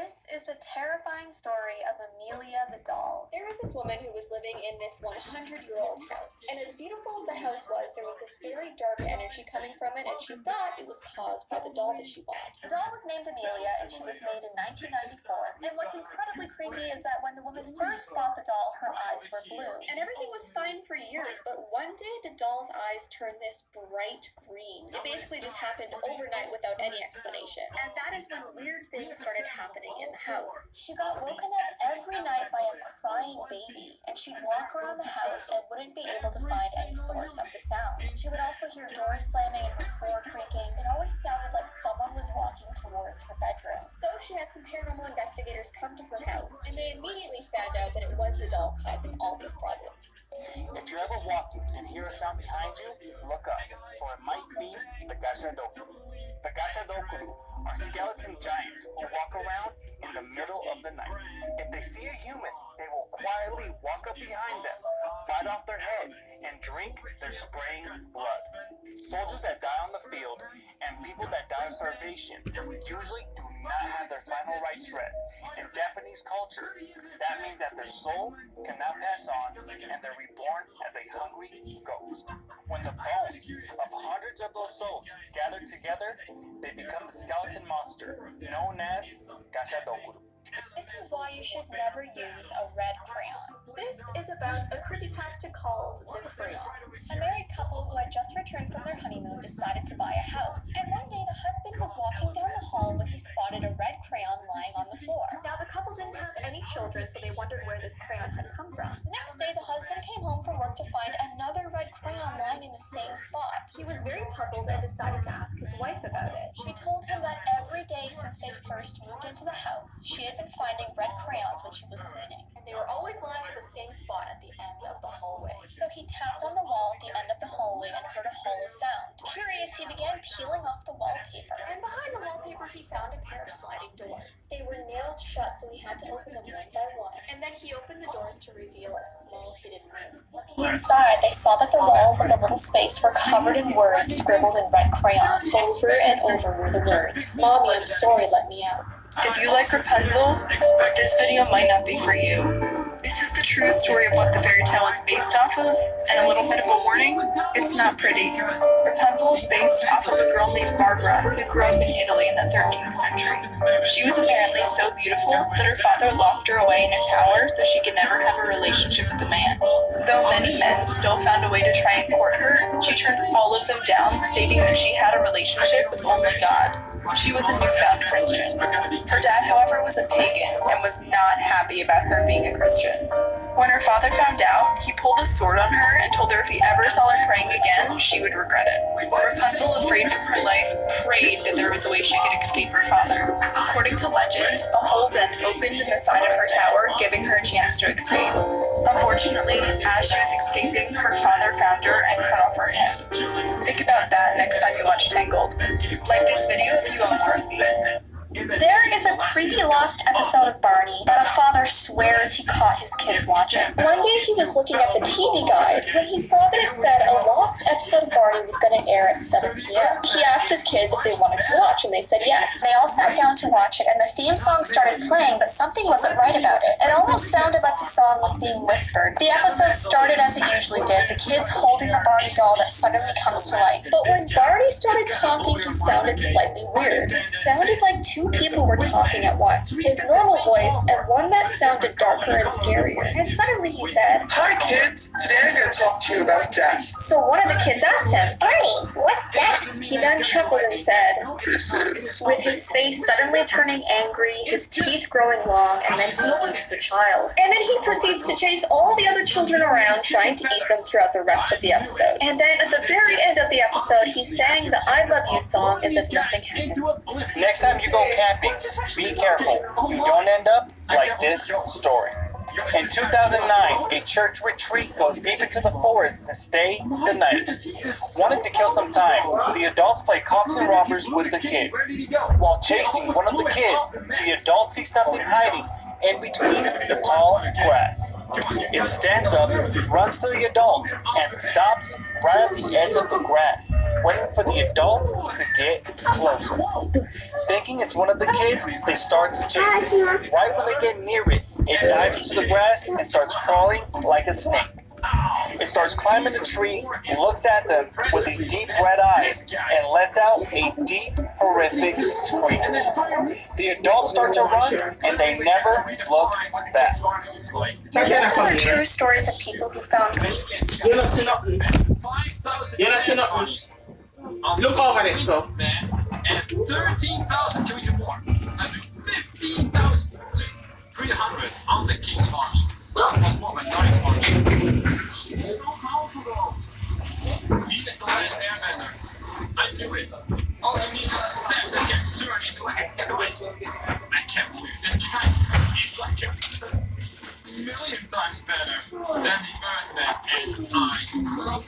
This is the terrifying story of Amelia the doll. There was this woman who was living in this 100-year-old house. And as beautiful as the house was, there was this very dark energy coming from it, and she thought it was caused by the doll that she bought. The doll was named Amelia, and she was made in 1994. And what's incredibly creepy is that when the woman first bought the doll, her eyes were blue. And everything was fine for years, but one day the doll's eyes turned this bright green. It basically just happened overnight without any explanation. And that is when weird things started happening in the house. She got woken up every night by a crying baby, and she'd walk around the house and wouldn't be able to find any source of the sound. She would also hear doors slamming and the floor creaking. It always sounded like someone was walking towards her bedroom. So she had some paranormal investigators come to her house, and they immediately found out that it was the doll causing all these problems. If you're ever walking and hear a sound behind you, look up, for it might be the Gashadokuru. The Gashadokuru are skeleton giants who walk around in the middle of the night. If they see a human, they will quietly walk up behind them, bite off their head, and drink their spraying blood. Soldiers that die on the field and people that die of starvation usually do not have their final rites read. In Japanese culture, that means that their soul cannot pass on and they're reborn as a hungry ghost. When the bones of hundreds of those souls gather together, they become the skeleton monster known as Gashadokuru. This is why you should never use a red crayon. This is about a creepypasta called The Crayons. A married couple who had just returned from their honeymoon decided to buy a house. And one day the husband was walking down the hall when he spotted a red crayon lying on the floor. Now the couple didn't have any children, so they wondered where this crayon had come from. The next day the husband came home from work to find another red crayon lying in the same spot. He was very puzzled and decided to ask his wife about it. She told him that every day since they first moved into the house, she had been finding red crayons when she was cleaning, and they were always lying in the same spot at the end of the hallway. So he tapped on the wall at the end of the hallway and heard a hollow sound. Curious, he began peeling off the wallpaper, and behind the wallpaper he found a pair of sliding doors. They were nailed shut, so he had to open them one by one, and then he opened the doors to reveal a small hidden room. Looking inside, they saw that the walls of the little space were covered in words scribbled in red crayon. Over and over were the words, "Mommy, I'm sorry, let me out." If you like Rapunzel, this video might not be for you. This is the true story of what the fairy tale is based off of, and a little bit of a warning, it's not pretty. Rapunzel is based off of a girl named Barbara who grew up in Italy in the 13th century. She was apparently so beautiful that her father locked her away in a tower so she could never have a relationship with a man. Though many men still found a way to try and court her, she turned all of them down, stating that she had a relationship with only God. She was a newfound Christian. Her dad, however, was a pagan and was not happy about her being a Christian. When her father found out, he pulled a sword on her and told her if he ever saw her praying again, she would regret it. Rapunzel, afraid for her life, prayed that there was a way she could escape her father. According to legend, a hole then opened in the side of her tower, giving her a chance to escape. Unfortunately, as she was escaping, her father found her and cut off her head. Think about that next time you watch Tangled. Like this video if you want more of these. There is a creepy lost episode of Barney that a father swears he caught his kids watching. One day he was looking at the TV guide when he saw that it said a lost episode of Barney was going to air at 7 p.m. He asked his kids if they wanted to watch, and they said yes. They all sat down to watch it, and the theme song started playing, but something wasn't right about it. It almost sounded like the song was being whispered. The episode started as it usually did, the kids holding the Barney doll that suddenly comes to life. But when Barney started talking, he sounded slightly weird. It sounded like two people were talking at once, his normal voice and one that sounded darker and scarier. And suddenly he said, "Hi kids, today I'm going to talk to you about death." So one of the kids asked him, "Barney, what's death?" He then chuckled and said, "This is..." with his face suddenly turning angry, his teeth growing long, and then he eats the child. And then he proceeds to chase all the other children around, trying to eat them throughout the rest of the episode. And then at the very end of the episode, he sang the "I Love You" song as if nothing happened. Next time you go camping, be careful. You don't end up like this story. In 2009, a church retreat goes deep into the forest to stay the night. Wanted to kill some time, the adults play cops and robbers with the kids. While chasing one of the kids, the adult sees something hiding in between the tall grass. It stands up, runs to the adults, and stops right at the edge of the grass, waiting for the adults to get closer. Thinking it's one of the kids, they start to chase it. Right when they get near it, it dives into the grass and starts crawling like a snake. It starts climbing the tree, looks at them with these deep red eyes, and lets out a deep, horrific screech. The adults start to run, and they never look back. True stories of people who found You're not seeing nothing. You're not seeing nothing. Look over this, so. And 13,000 can we do more? Let's do 15,000 to 300 on the King's Farm. That's more than 9 farms. So powerful. He is the last airbender. I knew it. All he needs is a step that can turn into a heavyweight. I can't believe this guy is like a million times better than the Earthman, and I love